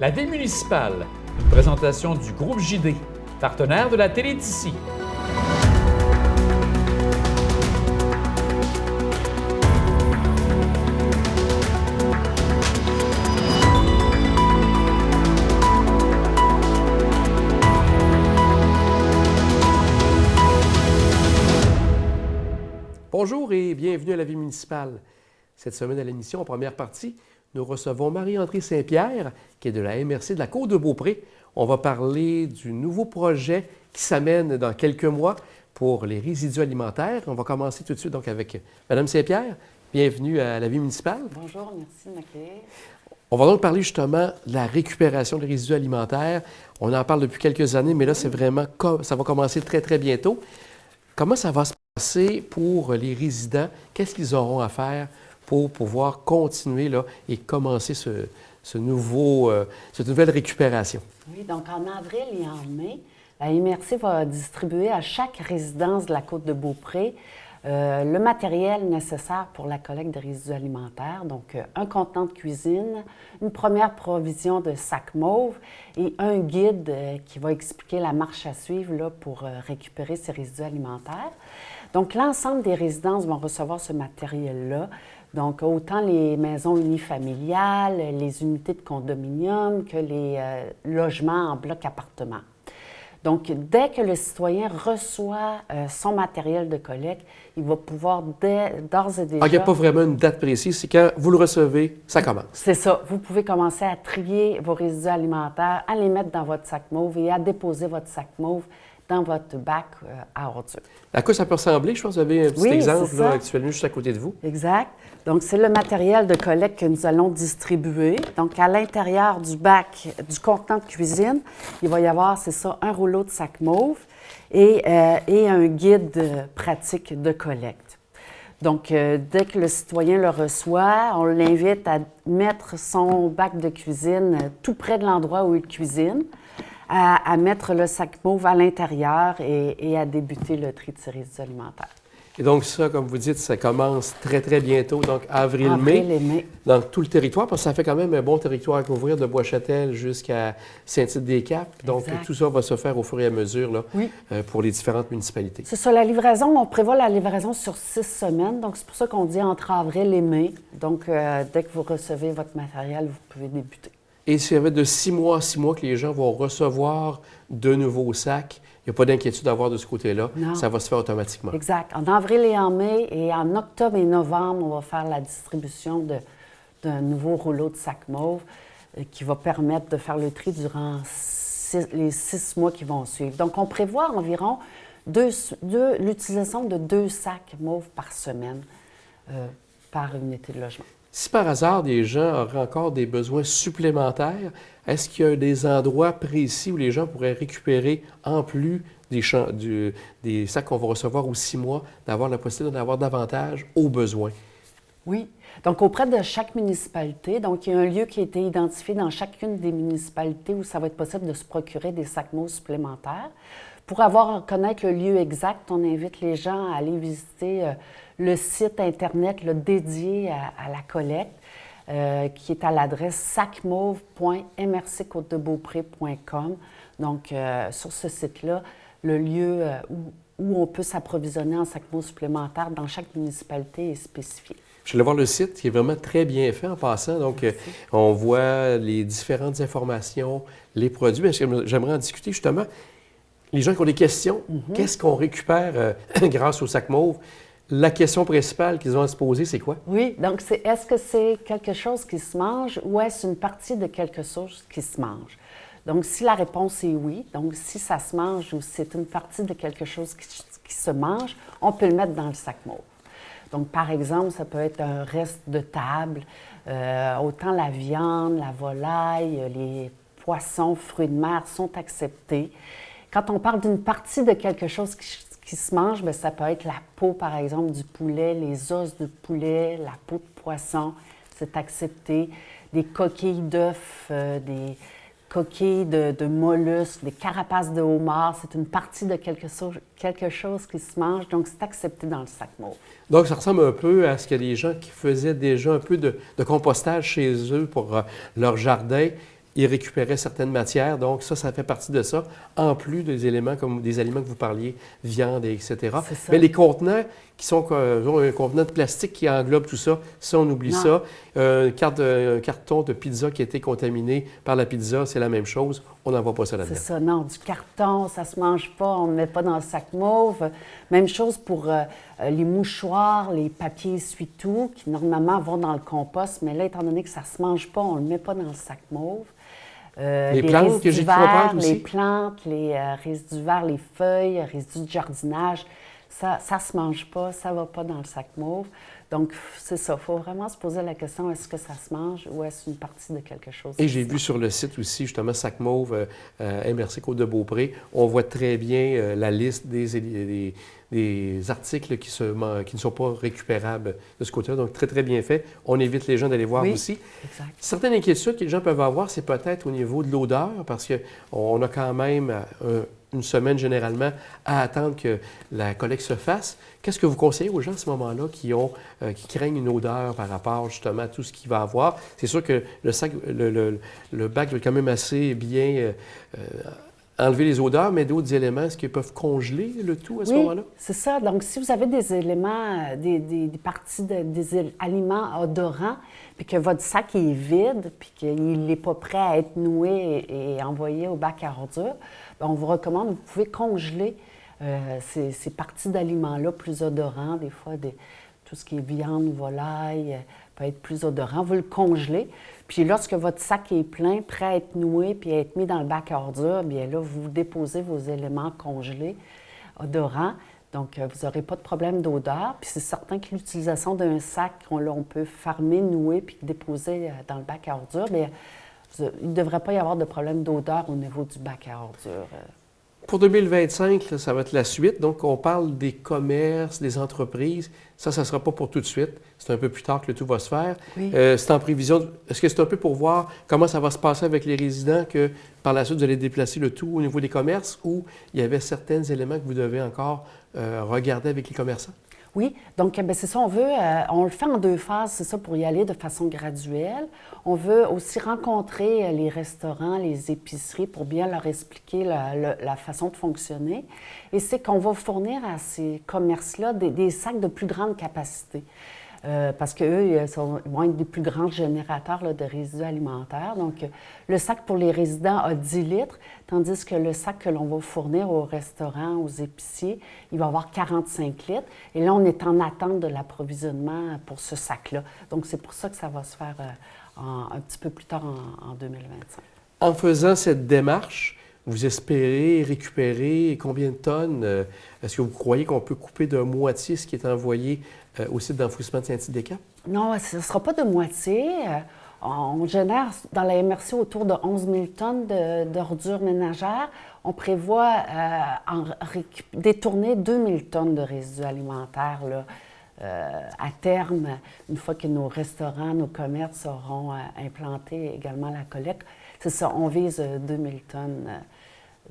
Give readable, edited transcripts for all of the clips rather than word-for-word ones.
La Ville municipale, une présentation du groupe JD, partenaire de la Téléticie. Bonjour et bienvenue à la Vie municipale. Cette semaine à l'émission, en première partie, nous recevons Marie-Andrée Saint-Pierre, qui est de la MRC de la Côte-de-Beaupré. On va parler du nouveau projet qui s'amène dans quelques mois pour les résidus alimentaires. On va commencer tout de suite donc avec Mme Saint-Pierre. Bienvenue à la Vie municipale. Bonjour, merci de m'accueillir. On va donc parler justement de la récupération des résidus alimentaires. On en parle depuis quelques années, mais là, c'est vraiment, ça va commencer très, très bientôt. Comment ça va se passer pour les résidents? Qu'est-ce qu'ils auront à faire pour pouvoir continuer là, et commencer cette nouvelle récupération? Oui, donc en avril et en mai, la MRC va distribuer à chaque résidence de la Côte-de-Beaupré le matériel nécessaire pour la collecte de résidus alimentaires, donc un contenant de cuisine, une première provision de sacs mauves et un guide qui va expliquer la marche à suivre là, pour récupérer ces résidus alimentaires. Donc, l'ensemble des résidences vont recevoir ce matériel-là. Donc, autant les maisons unifamiliales, les unités de condominium que les logements en bloc appartement. Donc, dès que le citoyen reçoit son matériel de collecte, il va pouvoir d'ores et déjà... Il n'y a pas vraiment une date précise, c'est quand vous le recevez, ça commence. C'est ça. Vous pouvez commencer à trier vos résidus alimentaires, à les mettre dans votre sac mauve et à déposer votre sac mauve dans votre bac à ordures. À quoi ça peut ressembler? Je pense que vous avez un petit exemple là, actuellement juste à côté de vous. Exact. Donc, c'est le matériel de collecte que nous allons distribuer. Donc, à l'intérieur du bac, du contenant de cuisine, il va y avoir, c'est ça, un rouleau de sac mauve et un guide pratique de collecte. Donc, dès que le citoyen le reçoit, on l'invite à mettre son bac de cuisine tout près de l'endroit où il cuisine, à mettre le sac mauve à l'intérieur et à débuter le tri de ses résidus alimentaires. Et donc ça, comme vous dites, ça commence très, très bientôt, donc avril et mai. Dans tout le territoire, parce que ça fait quand même un bon territoire à couvrir de Bois-Châtel jusqu'à Saint-Tite-des-Caps. Donc tout ça va se faire au fur et à mesure là, pour les différentes municipalités. C'est ça, la livraison, on prévoit la livraison sur 6 semaines, donc c'est pour ça qu'on dit entre avril et mai. Donc dès que vous recevez votre matériel, vous pouvez débuter. Et s'il y avait de 6 mois que les gens vont recevoir de nouveaux sacs, il n'y a pas d'inquiétude à avoir de ce côté-là. Non. Ça va se faire automatiquement. Exact. En avril et en mai, et en octobre et novembre, on va faire la distribution d'un nouveau rouleau de sacs mauve qui va permettre de faire le tri durant les 6 mois qui vont suivre. Donc, on prévoit environ l'utilisation de 2 sacs mauves par semaine par unité de logement. Si par hasard, des gens auraient encore des besoins supplémentaires, est-ce qu'il y a des endroits précis où les gens pourraient récupérer, en plus des sacs qu'on va recevoir aux 6 mois, d'avoir la possibilité d'en avoir davantage aux besoins? Oui. Donc, auprès de chaque municipalité, donc il y a un lieu qui a été identifié dans chacune des municipalités où ça va être possible de se procurer des sacs mauves supplémentaires. Pour connaître le lieu exact, on invite les gens à aller visiter le site Internet dédié à la collecte, qui est à l'adresse sacmauve.mrccôtedebeaupré.com. Donc, sur ce site-là, le lieu où on peut s'approvisionner en sacs mauves supplémentaires dans chaque municipalité est spécifié. Je vais aller voir le site qui est vraiment très bien fait en passant. Donc, on voit les différentes informations, les produits. J'aimerais en discuter justement. Les gens qui ont des questions, qu'est-ce qu'on récupère grâce au sac mauve? La question principale qu'ils ont à se poser, c'est quoi? Oui, donc est-ce que c'est quelque chose qui se mange ou est-ce une partie de quelque chose qui se mange? Donc, si la réponse est oui, donc si ça se mange ou c'est une partie de quelque chose qui se mange, on peut le mettre dans le sac mauve. Donc, par exemple, ça peut être un reste de table, autant la viande, la volaille, les poissons, fruits de mer sont acceptés. Quand on parle d'une partie de quelque chose qui se mange, bien, ça peut être la peau, par exemple, du poulet, les os de poulet, la peau de poisson, c'est accepté. Des coquilles d'œufs, des coquilles de mollusques, des carapaces de homard, c'est une partie de quelque chose qui se mange, donc c'est accepté dans le sac mauve. Donc, ça ressemble un peu à ce qu'il y a des gens qui faisaient déjà un peu de compostage chez eux pour leur jardin. ils récupéraient certaines matières. Donc, ça fait partie de ça, en plus des éléments comme des aliments que vous parliez, viande, etc. C'est ça. Mais les contenants qui sont un contenant de plastique qui englobe tout ça, ça, on oublie Non. ça. Un carton de pizza qui a été contaminé par la pizza, c'est la même chose. On n'envoie pas ça C'est là-dedans. ça, non, du carton, ça se mange pas, on ne le met pas dans le sac mauve. Même chose pour les mouchoirs, les papiers essuie-tout, qui normalement vont dans le compost, mais là, étant donné que ça ne se mange pas, on ne le met pas dans le sac mauve. Les plantes que j'ai cru comprendre aussi. Les plantes, les résidus verts, les feuilles, résidus de jardinage, ça ne se mange pas, ça ne va pas dans le sac mauve. Donc, c'est ça, il faut vraiment se poser la question, est-ce que ça se mange ou est-ce une partie de quelque chose? Et j'ai vu sur le site aussi, justement, Sac Mauve, MRC Côte-de-Beaupré, on voit très bien la liste des articles qui ne sont pas récupérables de ce côté-là. Donc, très, très bien fait. On évite les gens d'aller voir aussi. Exact. Certaines inquiétudes que les gens peuvent avoir, c'est peut-être au niveau de l'odeur, parce qu'on a quand même une semaine généralement à attendre que la collecte se fasse. Qu'est-ce que vous conseillez aux gens à ce moment-là qui craignent une odeur par rapport justement à tout ce qu'il va avoir? C'est sûr que le bac va quand même assez bien enlever les odeurs, mais d'autres éléments, est-ce qu'ils peuvent congeler le tout à ce moment-là? C'est ça. Donc, si vous avez des éléments, des parties des aliments odorants, puis que votre sac est vide, puis qu'il n'est pas prêt à être noué et envoyé au bac à ordures, bien, on vous recommande, vous pouvez congeler ces parties d'aliments-là plus odorants, des fois tout ce qui est viande, volaille, peut être plus odorant. Vous le congelez. Puis lorsque votre sac est plein, prêt à être noué puis à être mis dans le bac à ordures, bien là, vous déposez vos éléments congelés, odorants. Donc, vous n'aurez pas de problème d'odeur. Puis c'est certain que l'utilisation d'un sac, on peut farmer, nouer puis déposer dans le bac à ordures, bien, il ne devrait pas y avoir de problème d'odeur au niveau du bac à ordures. Pour 2025, là, ça va être la suite. Donc, on parle des commerces, des entreprises. Ça ne sera pas pour tout de suite. C'est un peu plus tard que le tout va se faire. Oui. C'est en prévision. Est-ce que c'est un peu pour voir comment ça va se passer avec les résidents que par la suite, vous allez déplacer le tout au niveau des commerces ou il y avait certains éléments que vous devez encore regarder avec les commerçants? Oui, donc c'est ça, on le fait en 2 phases, c'est ça, pour y aller de façon graduelle. On veut aussi rencontrer les restaurants, les épiceries pour bien leur expliquer la façon de fonctionner. Et c'est qu'on va fournir à ces commerces-là des sacs de plus grande capacité. Parce qu'eux, ils vont être des plus grands générateurs là, de résidus alimentaires. Donc, le sac pour les résidents a 10 litres, tandis que le sac que l'on va fournir aux restaurants, aux épiciers, il va avoir 45 litres. Et là, on est en attente de l'approvisionnement pour ce sac-là. Donc, c'est pour ça que ça va se faire un petit peu plus tard en 2025. En faisant cette démarche, vous espérez récupérer combien de tonnes? Est-ce que vous croyez qu'on peut couper de moitié ce qui est envoyé au site d'enfouissement de Saint-Tite-des-Caps? Non, ce ne sera pas de moitié. On génère dans la MRC autour de 11 000 tonnes d'ordures ménagères. On prévoit détourner 2 000 tonnes de résidus alimentaires là, à terme, une fois que nos restaurants, nos commerces auront implanté également la collecte. C'est ça, on vise 2 000 tonnes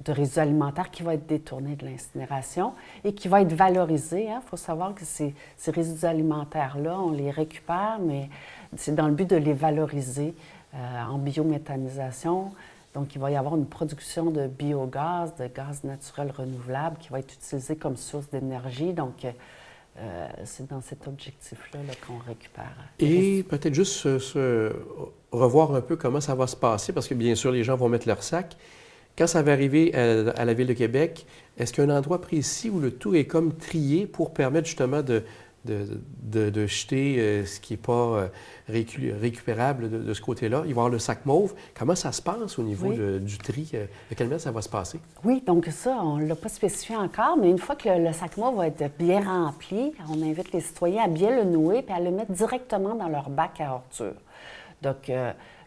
de résidus alimentaires qui vont être détournés de l'incinération et qui vont être valorisés. Il faut savoir que ces résidus alimentaires-là, on les récupère, mais c'est dans le but de les valoriser en biométhanisation. Donc, il va y avoir une production de biogaz, de gaz naturel renouvelable qui va être utilisé comme source d'énergie. Donc, c'est dans cet objectif-là qu'on récupère. Et peut-être juste revoir un peu comment ça va se passer, parce que bien sûr, les gens vont mettre leur sac. Quand ça va arriver à la Ville de Québec, est-ce qu'il y a un endroit précis où le tout est comme trié pour permettre justement de jeter ce qui n'est pas récupérable de ce côté-là? Il va y avoir le sac mauve. Comment ça se passe au niveau du tri? De quelle manière ça va se passer? Oui, donc ça, on ne l'a pas spécifié encore, mais une fois que le sac mauve va être bien rempli, on invite les citoyens à bien le nouer et à le mettre directement dans leur bac à ordures. Donc,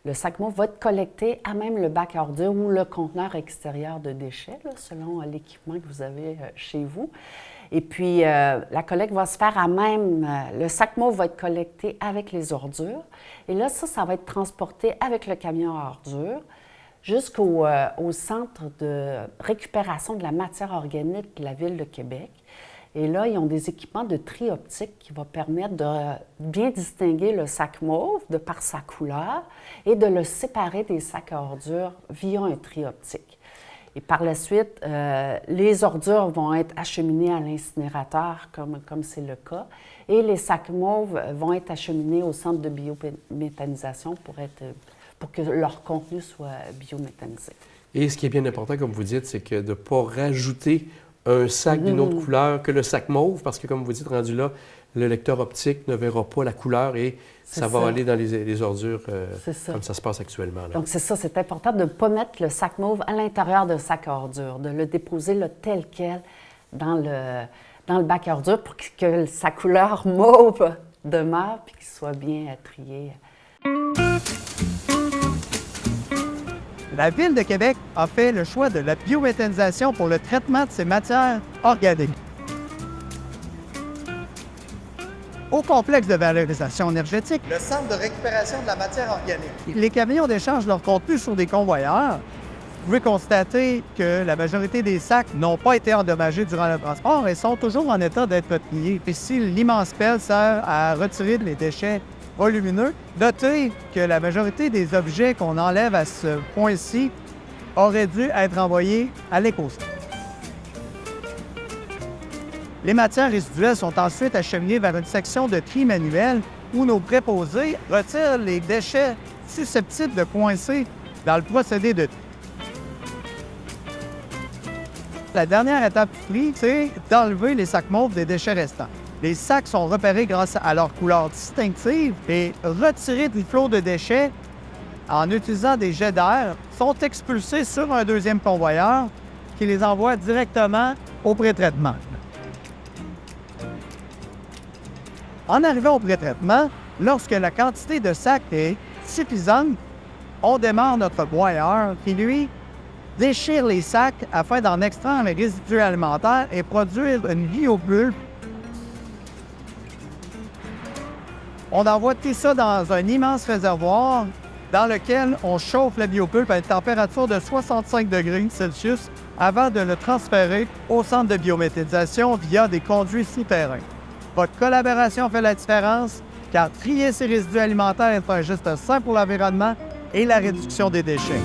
le sac mauve va être collecté à même le bac à ordures ou le conteneur extérieur de déchets, là, selon l'équipement que vous avez chez vous. Et puis, la collecte va se faire à même... le sac mauve va être collecté avec les ordures. Et là, ça va être transporté avec le camion à ordures jusqu'au centre de récupération de la matière organique de la Ville de Québec. Et là, ils ont des équipements de tri optique qui vont permettre de bien distinguer le sac mauve de par sa couleur et de le séparer des sacs à ordures via un tri optique. Et par la suite, les ordures vont être acheminées à l'incinérateur, comme c'est le cas, et les sacs mauves vont être acheminés au centre de biométhanisation pour que leur contenu soit biométhanisé. Et ce qui est bien important, comme vous dites, c'est que de ne pas rajouter un sac d'une autre couleur que le sac mauve, parce que, comme vous dites, rendu là, le lecteur optique ne verra pas la couleur et ça va aller dans les ordures comme ça se passe actuellement. Là. Donc, c'est ça, c'est important de ne pas mettre le sac mauve à l'intérieur d'un sac à ordures, de le déposer là, tel quel dans le bac à ordures pour que sa couleur mauve demeure et qu'il soit bien trié. La Ville de Québec a fait le choix de la biométhanisation pour le traitement de ces matières organiques. Au complexe de valorisation énergétique, le centre de récupération de la matière organique, les camions déchargent leur contenu sur des convoyeurs. Vous pouvez constater que la majorité des sacs n'ont pas été endommagés durant le transport et sont toujours en état d'être triés. Ici, l'immense pelle sert à retirer les déchets volumineux. Notez que la majorité des objets qu'on enlève à ce point-ci auraient dû être envoyés à l'écosystème. Les matières résiduelles sont ensuite acheminées vers une section de tri manuel où nos préposés retirent les déchets susceptibles de coincer dans le procédé de tri. La dernière étape du tri, c'est d'enlever les sacs mauves des déchets restants. Les sacs sont repérés grâce à leur couleur distinctive et retirés du flot de déchets en utilisant des jets d'air sont expulsés sur un deuxième convoyeur qui les envoie directement au pré-traitement. En arrivant au pré-traitement, lorsque la quantité de sacs est suffisante, on démarre notre broyeur qui, lui, déchire les sacs afin d'en extraire les résidus alimentaires et produire une biopulpe. On envoie tout ça dans un immense réservoir dans lequel on chauffe la biopulpe à une température de 65 degrés Celsius avant de le transférer au centre de biométhanisation via des conduits souterrains. Votre collaboration fait la différence car trier ces résidus alimentaires est un geste sain pour l'environnement et la réduction des déchets.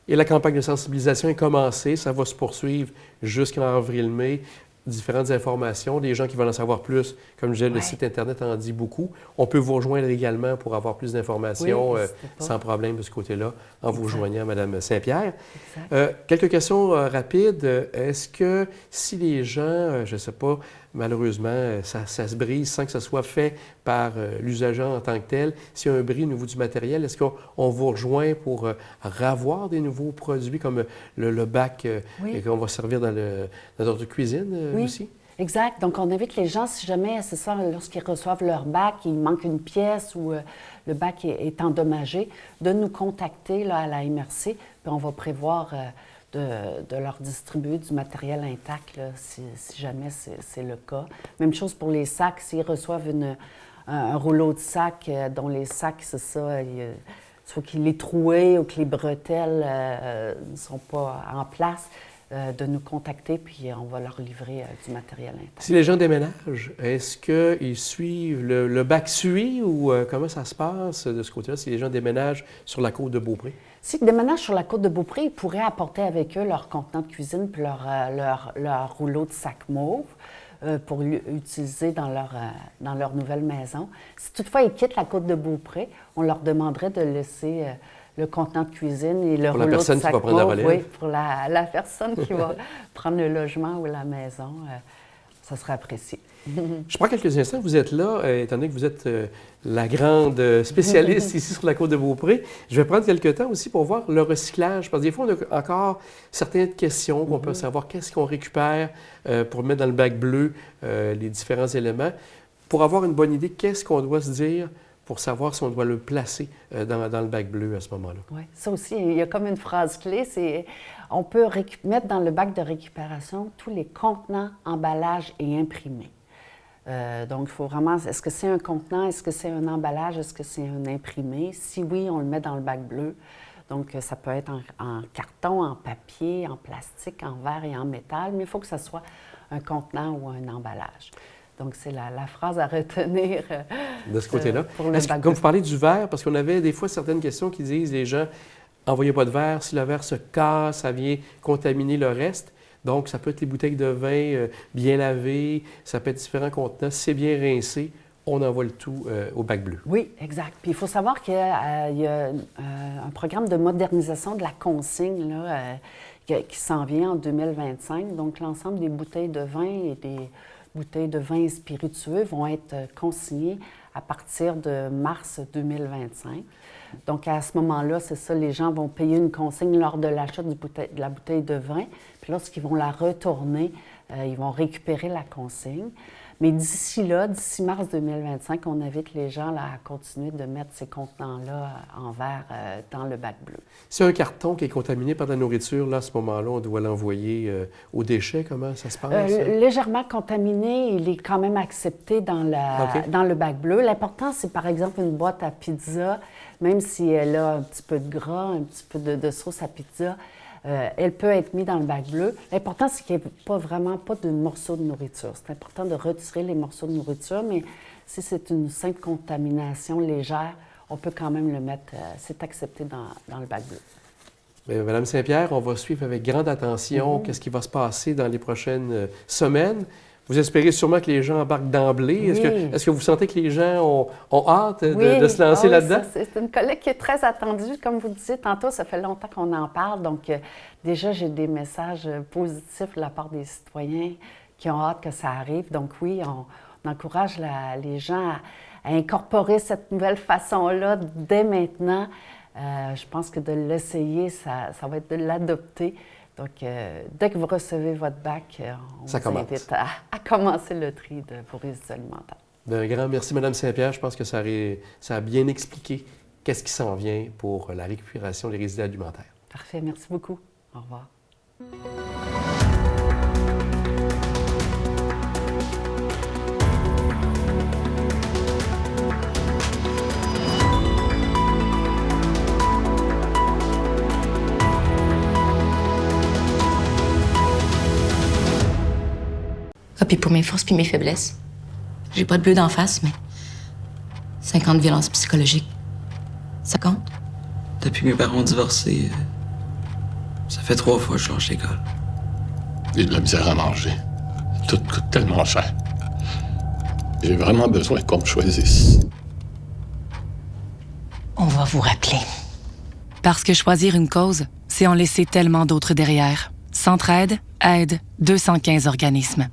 Et la campagne de sensibilisation est commencée. Ça va se poursuivre jusqu'en avril-mai. Différentes informations. Les gens qui veulent en savoir plus, comme je disais, le site Internet en dit beaucoup. On peut vous rejoindre également pour avoir plus d'informations sans problème de ce côté-là, en vous rejoignant, Mme Saint-Pierre. Quelques questions rapides. Est-ce que si les gens, je ne sais pas, malheureusement, ça se brise sans que ce soit fait par l'usager en tant que tel, s'il y a un bris au niveau du matériel, est-ce qu'on vous rejoint pour ravoir des nouveaux produits comme le bac qu'on va servir dans notre cuisine aussi? Exact. Donc, on invite les gens, si jamais, c'est ça, lorsqu'ils reçoivent leur bac, il manque une pièce ou le bac est endommagé, de nous contacter là, à la MRC, puis on va prévoir de leur distribuer du matériel intact, là, si jamais c'est le cas. Même chose pour les sacs, s'ils reçoivent un rouleau de sac dont les sacs, c'est ça, soit qu'il est troué ou que les bretelles ne sont pas en place, de nous contacter, puis on va leur livrer du matériel intact. Si les gens déménagent, est-ce qu'ils suivent, le bac suit ou comment ça se passe de ce côté-là, si les gens déménagent sur la côte de Beaupré? S'ils déménagent sur la côte de Beaupré, ils pourraient apporter avec eux leur contenant de cuisine puis leur rouleau de sac mauve pour l'utiliser dans leur nouvelle maison. Si toutefois ils quittent la côte de Beaupré, on leur demanderait de laisser le contenant de cuisine et le rouleau de sac mauve. Pour la personne qui va prendre la relève? Oui, pour la personne qui va prendre le logement ou la maison. Ça serait apprécié. Je prends quelques instants. Vous êtes là, étant donné que vous êtes la grande spécialiste ici sur la côte de Beaupré. Je vais prendre quelques temps aussi pour voir le recyclage. Parce que des fois, on a encore certaines questions qu'on peut savoir. Qu'est-ce qu'on récupère pour mettre dans le bac bleu les différents éléments? Pour avoir une bonne idée, qu'est-ce qu'on doit se dire pour savoir si on doit le placer dans le bac bleu à ce moment-là? Oui, ça aussi, il y a comme une phrase clé, c'est on peut mettre dans le bac de récupération tous les contenants, emballages et imprimés. Donc, il faut vraiment, est-ce que c'est un contenant, est-ce que c'est un emballage, est-ce que c'est un imprimé? Si oui, on le met dans le bac bleu. Donc, ça peut être en carton, en papier, en plastique, en verre et en métal, mais il faut que ce soit un contenant ou un emballage. Donc, c'est la phrase à retenir de ce côté-là. Pour le bac comme vous parlez du verre, parce qu'on avait des fois certaines questions qui disent, les gens, envoyez pas de verre, si le verre se casse, ça vient contaminer le reste. Donc, ça peut être les bouteilles de vin bien lavées, ça peut être différents contenants. Si c'est bien rincé, on envoie le tout au bac bleu. Oui, exact. Puis il faut savoir qu'il y a un programme de modernisation de la consigne là, qui s'en vient en 2025. Donc, l'ensemble des bouteilles de vin et des bouteilles de vin spiritueux vont être consignées à partir de mars 2025. Donc, à ce moment-là, c'est ça, les gens vont payer une consigne lors de l'achat de la bouteille de vin. Puis lorsqu'ils vont la retourner, ils vont récupérer la consigne. Mais d'ici là, d'ici mars 2025, on invite les gens là, à continuer de mettre ces contenants-là en verre dans le bac bleu. Si un carton qui est contaminé par de la nourriture, là, à ce moment-là, on doit l'envoyer aux déchets. Comment ça se passe? Légèrement contaminé, il est quand même accepté dans le bac bleu. L'important, c'est par exemple une boîte à pizza, même si elle a un petit peu de gras, un petit peu de sauce à pizza, elle peut être mise dans le bac bleu. L'important, c'est qu'il n'y ait pas de morceaux de nourriture. C'est important de retirer les morceaux de nourriture, mais si c'est une simple contamination légère, on peut quand même le mettre, c'est accepté dans le bac bleu. Bien, Madame Saint-Pierre, on va suivre avec grande attention qu'est-ce qui va se passer dans les prochaines semaines. Vous espérez sûrement que les gens embarquent d'emblée. Oui. Est-ce que vous sentez que les gens ont hâte de se lancer là-dedans? C'est une collecte qui est très attendue. Comme vous le disiez tantôt, ça fait longtemps qu'on en parle. Donc, déjà, j'ai des messages positifs de la part des citoyens qui ont hâte que ça arrive. Donc, oui, on encourage les gens à incorporer cette nouvelle façon-là dès maintenant. Je pense que de l'essayer, ça va être de l'adopter. Donc, dès que vous recevez votre bac, on vous invite à commencer le tri de vos résidus alimentaires. Un grand merci, Mme Saint-Pierre. Je pense que ça a bien expliqué qu'est-ce qui s'en vient pour la récupération des résidus alimentaires. Parfait. Merci beaucoup. Au revoir. Ah, puis pour mes forces puis mes faiblesses. J'ai pas de bleu d'en face, mais 50 violences psychologiques. Ça compte? Depuis que mes parents ont divorcé, ça fait 3 fois que je change l'école. J'ai de la misère à manger. Tout coûte tellement cher. J'ai vraiment besoin qu'on me choisisse. On va vous rappeler. Parce que choisir une cause, c'est en laisser tellement d'autres derrière. Centraide aide 215 organismes.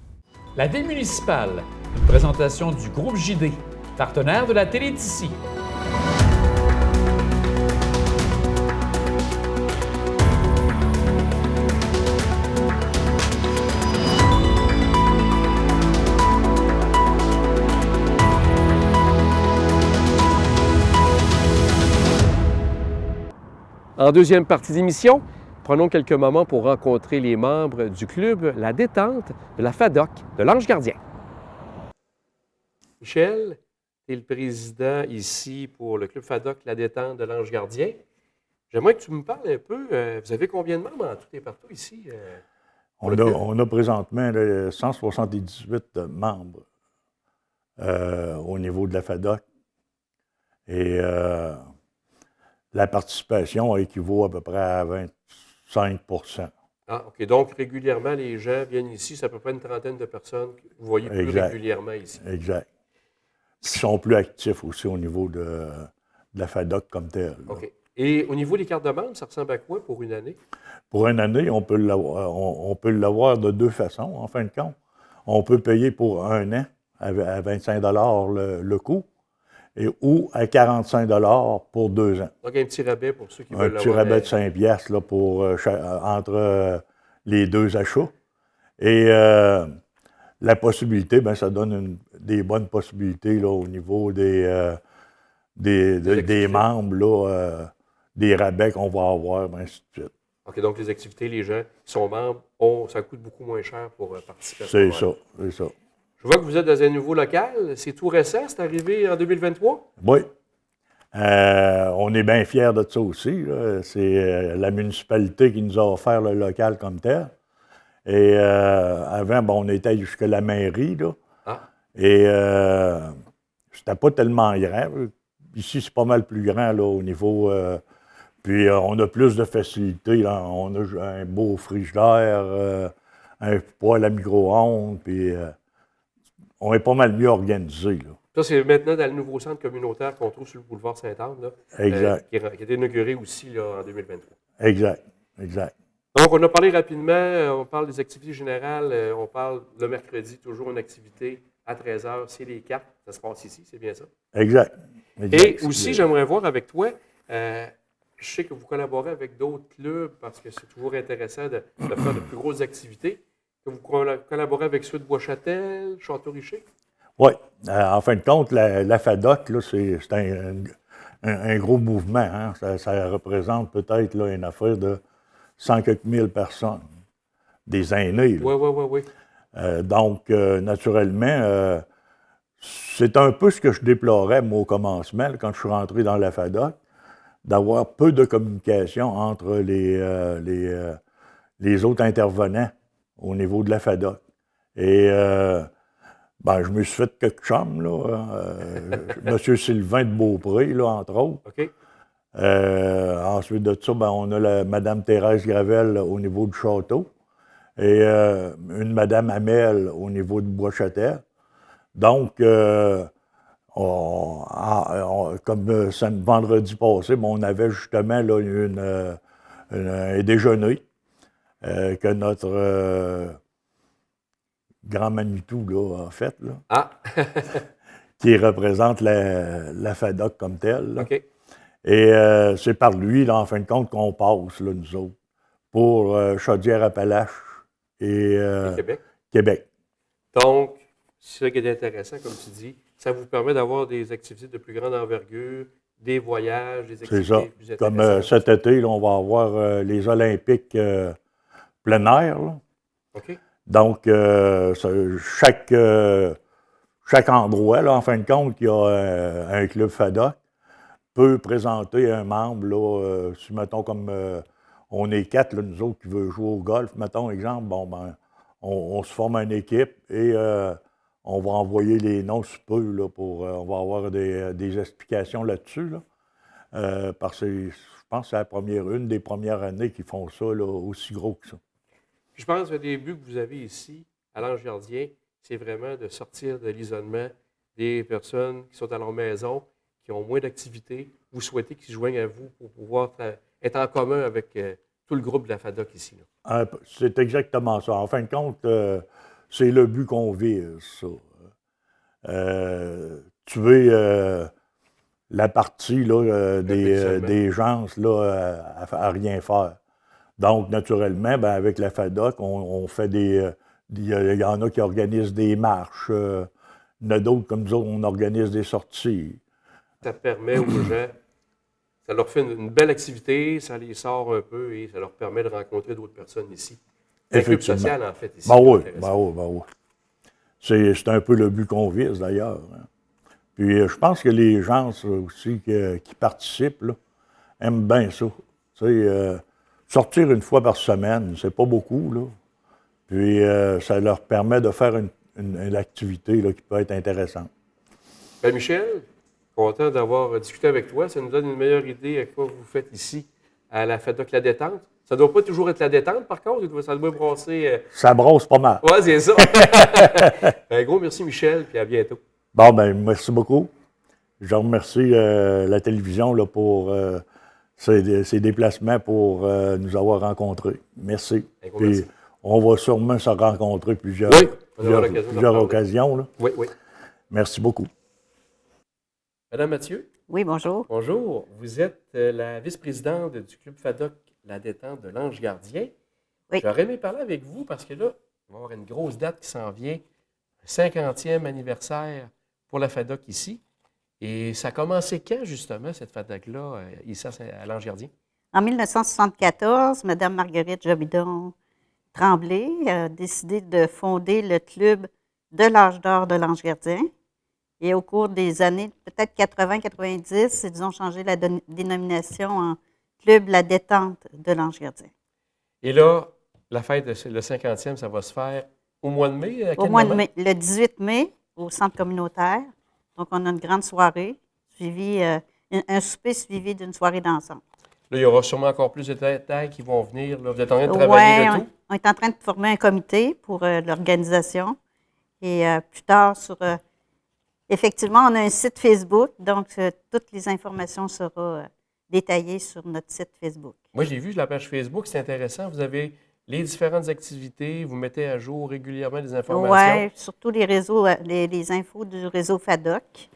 La Ville municipale, une présentation du groupe JD, partenaire de la Télédicie. En deuxième partie d'émission, prenons quelques moments pour rencontrer les membres du club La Détente de la FADOC de l'Ange Gardien. Michel, tu es le président ici pour le club FADOC La Détente de l'Ange Gardien. J'aimerais que tu me parles un peu. Vous avez combien de membres en tout et partout ici? On a présentement 178 membres au niveau de la FADOC. Et la participation équivaut à peu près à 25 %. Ah, OK. Donc, régulièrement, les gens viennent ici. C'est à peu près une trentaine de personnes que vous voyez plus régulièrement ici. Exact. Ils sont plus actifs aussi au niveau de la FADOC comme telle. OK. Et au niveau des cartes de membres, ça ressemble à quoi pour une année? Pour une année, on peut l'avoir de deux façons, en fin de compte. On peut payer pour un an à 25 $ le coût, ou à 45 $ pour 2 ans. Donc, un petit rabais pour ceux qui veulent l'avoir. Un petit rabais de 5 piastres là, entre les deux achats. Et la possibilité, bien, ça donne des bonnes possibilités là, au niveau des membres, là, des rabais qu'on va avoir, ainsi de suite. OK, donc les activités, les gens qui sont membres, ça coûte beaucoup moins cher pour participer à ça. C'est ça, c'est ça. Je vois que vous êtes dans un nouveau local. C'est tout récent, c'est arrivé en 2023? Oui. On est bien fiers de ça aussi, là. C'est la municipalité qui nous a offert le local comme tel. Et avant, bon, on était jusqu'à la mairie, là. Ah. Et c'était pas tellement grand. Ici, c'est pas mal plus grand, là, au niveau... puis on a plus de facilités, là. On a un beau frigidaire, un poêle à micro-ondes, puis on est pas mal mieux organisé, là. Ça, c'est maintenant dans le nouveau centre communautaire qu'on trouve sur le boulevard Sainte-Anne, là, Exact. qui a été inauguré aussi là, en 2023. Exact, exact. Donc, on a parlé rapidement, on parle des activités générales, on parle le mercredi, toujours une activité à 13h, c'est les cartes, ça se passe ici, c'est bien ça? Exact. Et aussi, j'aimerais voir avec toi, je sais que vous collaborez avec d'autres clubs parce que c'est toujours intéressant de faire de plus grosses activités. Que vous collaborez avec ceux de Bois-Châtel, Château-Richer? Oui. En fin de compte, la FADOC, là, c'est un gros mouvement. Hein? Ça représente peut-être là, une affaire de 100 quelques mille personnes, des aînés. Oui. Donc, naturellement, c'est un peu ce que je déplorais, moi, au commencement, là, quand je suis rentré dans la FADOC, d'avoir peu de communication entre les autres intervenants au niveau de la FADOC. Et ben, je me suis fait quelques chambres, là. M. Sylvain de Beaupré, là, entre autres. OK. Ensuite de ça, ben, on a Mme Thérèse Gravel au niveau du château et une Mme Hamel au niveau de Bois-Châtel. Donc, comme vendredi passé, ben, on avait justement là, un déjeuner que notre grand Manitou là, a fait, là, Ah! qui représente la FADOC comme telle. Là. OK. Et c'est par lui, là, en fin de compte, qu'on passe, là, nous autres, pour Chaudière-Appalaches et Québec. Donc, c'est ça qui est intéressant, comme tu dis. Ça vous permet d'avoir des activités de plus grande envergure, des voyages, des activités C'est ça. plus Comme intéressantes. cet été, là, on va avoir les Olympiques plein air. Là. OK. Donc, chaque endroit, là, en fin de compte, qui a un club FADOC, peut présenter un membre, là, si, mettons, comme on est 4, là, nous autres, qui veulent jouer au golf, mettons, exemple, bon, ben, on se forme une équipe et on va envoyer les noms sous peu, là, pour, on va avoir des explications là-dessus, là, parce que je pense que c'est une des premières années qui font ça, là, aussi gros que ça. Puis je pense que le début que vous avez ici, à l'Ange Gardien, c'est vraiment de sortir de l'isolement des personnes qui sont à leur maison, qui ont moins d'activités. Vous souhaitez qu'ils se joignent à vous pour pouvoir être en commun avec tout le groupe de la FADOC ici. Là. C'est exactement ça. En fin de compte, c'est le but qu'on vise, ça. Tuer la partie là, des gens là, à rien faire. Donc, naturellement, ben, avec la FADOC, on fait il y en a qui organisent des marches. Il y en a d'autres, comme nous autres, on organise des sorties. Ça permet aux gens, ça leur fait une belle activité, ça les sort un peu et ça leur permet de rencontrer d'autres personnes ici. Un club social, en fait, ici. Ben oui. C'est un peu le but qu'on vise, d'ailleurs. Hein. Puis, je pense que les gens aussi qui participent là, aiment bien ça. Tu sais, sortir une fois par semaine, c'est pas beaucoup, là. Puis, ça leur permet de faire une activité là, qui peut être intéressante. Ben Michel, content d'avoir discuté avec toi. Ça nous donne une meilleure idée à quoi vous faites ici à la FADOC La Détente. Ça ne doit pas toujours être la détente, par contre. Ça doit brasser... Ça brosse pas mal. Oui, c'est ça. Un gros merci, Michel, puis à bientôt. Bon, ben merci beaucoup. Je remercie la télévision là, pour ses déplacements pour nous avoir rencontrés. Merci. Puis, merci. On va sûrement se rencontrer plusieurs occasions. Là. Oui. Merci beaucoup. Madame Mathieu. Oui, bonjour. Bonjour. Vous êtes la vice-présidente du Club FADOC La Détente de l'Ange Gardien. Oui. J'aurais aimé parler avec vous parce que là, il va y avoir une grosse date qui s'en vient, un 50e anniversaire pour la FADOC ici. Et ça a commencé quand, justement, cette FADOC-là, ici à l'Ange Gardien? En 1974, Mme Marguerite Jobidon Tremblay a décidé de fonder le club de l'âge d'or de l'Ange Gardien. Et au cours des années, peut-être 80-90, ils ont changé la dénomination en Club La Détente de l'Ange Gardien. Et là, la fête, le 50e, ça va se faire au mois de mai? À quel Au mois de moment? mai, le 18 mai, au centre communautaire. Donc, on a une grande soirée, un souper suivi d'une soirée dansante. Là, il y aura sûrement encore plus de détails qui vont venir. Là. Vous êtes en train de travailler le tout? On est en train de former un comité pour l'organisation. Et plus tard, effectivement, on a un site Facebook, donc toutes les informations seront détaillées sur notre site Facebook. Moi, j'ai vu la page Facebook, c'est intéressant. Vous avez les différentes activités, vous mettez à jour régulièrement des informations. Oui, surtout les réseaux, les infos du réseau FADOC,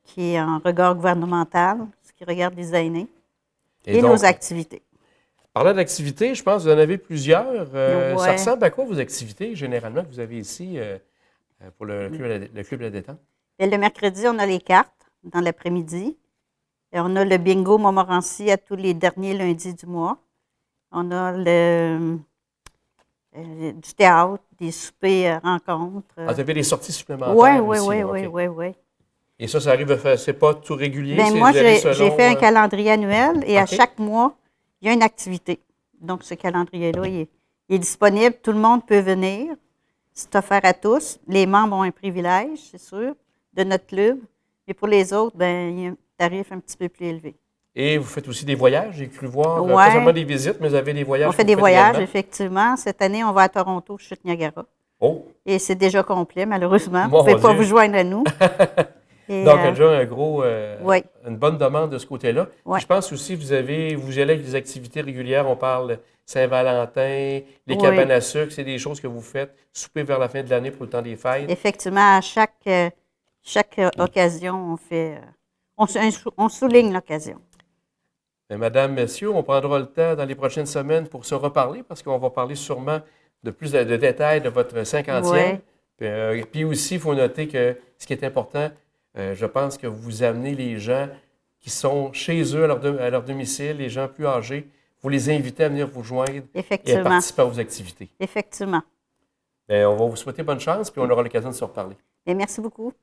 qui est en regard gouvernemental, ce qui regarde les aînés, et donc, nos activités. Parlant d'activités, je pense que vous en avez plusieurs. Ouais. Ça ressemble à quoi vos activités, généralement, que vous avez ici pour le club La Détente? Et le mercredi, on a les cartes dans l'après-midi. Et on a le bingo Montmorency à tous les derniers lundis du mois. On a du théâtre, des soupers rencontres. Ah, vous avez des sorties supplémentaires Oui. Et ça arrive à faire, c'est pas tout régulier? Bien, moi, j'ai fait un calendrier annuel et à OK. chaque mois, il y a une activité. Donc, ce calendrier-là, il est disponible. Tout le monde peut venir. C'est offert à tous. Les membres ont un privilège, c'est sûr, de notre club. Mais pour les autres, bien, il y a un tarif un petit peu plus élevé. Et vous faites aussi des voyages, j'ai cru voir. Ouais. Pas seulement des visites, mais vous avez des voyages. On fait que des vous faites voyages, également. effectivement. Cette année, on va à Toronto, chute Niagara. Oh! Et c'est déjà complet, malheureusement. Vous Mon ne pouvez pas Dieu. vous joindre à nous. Et, Donc, il y a déjà oui. une bonne demande de ce côté-là. Oui. Je pense aussi que vous y allez avec des activités régulières. On parle Saint-Valentin, les Oui. cabanes à sucre, c'est des choses que vous faites, souper vers la fin de l'année pour le temps des fêtes. Effectivement, à chaque occasion, on souligne l'occasion. Mais Madame, Messieurs, on prendra le temps dans les prochaines semaines pour se reparler parce qu'on va parler sûrement de plus de détails de votre 50e. Oui. Puis aussi, il faut noter que ce qui est important, je pense que vous amenez les gens qui sont chez eux à leur domicile, les gens plus âgés, vous les invitez à venir vous joindre et à Effectivement. participer à vos activités. Effectivement. On va vous souhaiter bonne chance, puis on aura l'occasion de se reparler. Et merci beaucoup.